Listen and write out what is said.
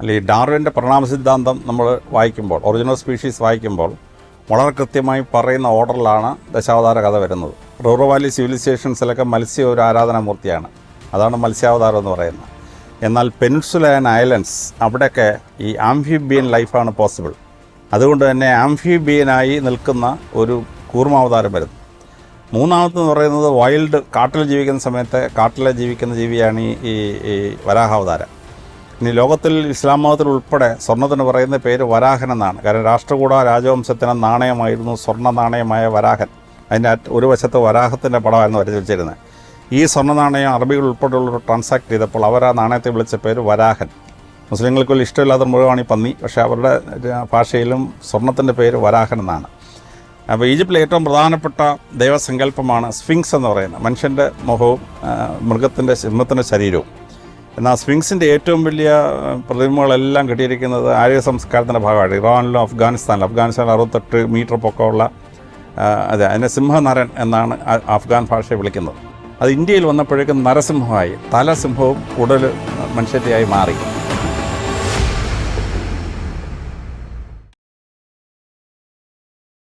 അല്ലെങ്കിൽ ഡാർവിൻ്റെ പരിണാമ സിദ്ധാന്തം നമ്മൾ വായിക്കുമ്പോൾ, ഒറിജിനൽ സ്പീഷീസ് വായിക്കുമ്പോൾ വളരെ കൃത്യമായി പറയുന്ന ഓർഡറിലാണ് ദശാവതാര കഥ വരുന്നത്. റൂറോ വാലി സിവിലൈസേഷൻസിലൊക്കെ മത്സ്യം ഒരു ആരാധനാമൂർത്തിയാണ്, അതാണ് മത്സ്യാവതാരം എന്ന് പറയുന്നത്. എന്നാൽ പെനിൻസുല ആൻഡ് ഐലൻഡ്സ് അവിടെയൊക്കെ ഈ ആംഫിബിയൻ ലൈഫാണ് പോസിബിൾ. അതുകൊണ്ട് തന്നെ ആംഫിബിയനായി നിൽക്കുന്ന ഒരു കൂർമാവതാരം വരുന്നു. മൂന്നാമതെന്ന് പറയുന്നത് വൈൽഡ്, കാട്ടിൽ ജീവിക്കുന്ന സമയത്ത് കാട്ടിൽ ജീവിക്കുന്ന ജീവിയാണ് ഈ വരാഹാവതാരം. ഇനി ലോകത്തിൽ ഇസ്ലാം മതത്തിൽ ഉൾപ്പെടെ സ്വർണ്ണത്തിന് പറയുന്ന പേര് വരാഹൻ എന്നാണ്. കാരണം രാഷ്ട്രകൂട രാജവംശത്തിന് നാണയമായിരുന്നു സ്വർണ്ണ നാണയമായ വരാഹൻ. അതിൻ്റെ ഒരു വശത്ത് വരാഹത്തിൻ്റെ പടമായിരുന്നു വരച്ചിരുന്നത്. ഈ സ്വർണ്ണ നാണയം അറബികൾ ഉൾപ്പെടെയുള്ളവർ ട്രാൻസാക്ട് ചെയ്തപ്പോൾ അവർ ആ നാണയത്തെ വിളിച്ച പേര് വരാഹൻ. മുസ്ലിങ്ങൾക്ക് വലിയ ഇഷ്ടമില്ലാത്ത മൃഗമാണ് ഈ പന്നി, പക്ഷേ അവരുടെ ഭാഷയിലും സ്വർണ്ണത്തിൻ്റെ പേര് വരാഹൻ എന്നാണ്. അപ്പോൾ ഈജിപ്തിലെ ഏറ്റവും പ്രധാനപ്പെട്ട ദൈവസങ്കല്പമാണ് സ്ഫിങ്സ് എന്ന് പറയുന്നത്. മനുഷ്യൻ്റെ മുഖവും സിംഹത്തിൻ്റെ ശരീരവും. എന്നാൽ സ്ഫിങ്സിൻ്റെ ഏറ്റവും വലിയ പ്രതിമകളെല്ലാം കിട്ടിയിരിക്കുന്നത് ആര്യ സംസ്കാരത്തിൻ്റെ ഭാഗമായിട്ട് ഇറാനിലും അഫ്ഗാനിസ്ഥാനിലും. 68 മീറ്റർ പൊക്കമുള്ള അതിനെ സിംഹനരൻ എന്നാണ് അഫ്ഗാൻ ഭാഷയെ വിളിക്കുന്നത്. അത് ഇന്ത്യയിൽ വന്നപ്പോഴേക്കും നരസിംഹമായി, തലസിംഹവും ഉടൽ മനുഷ്യത്തെയായി മാറി.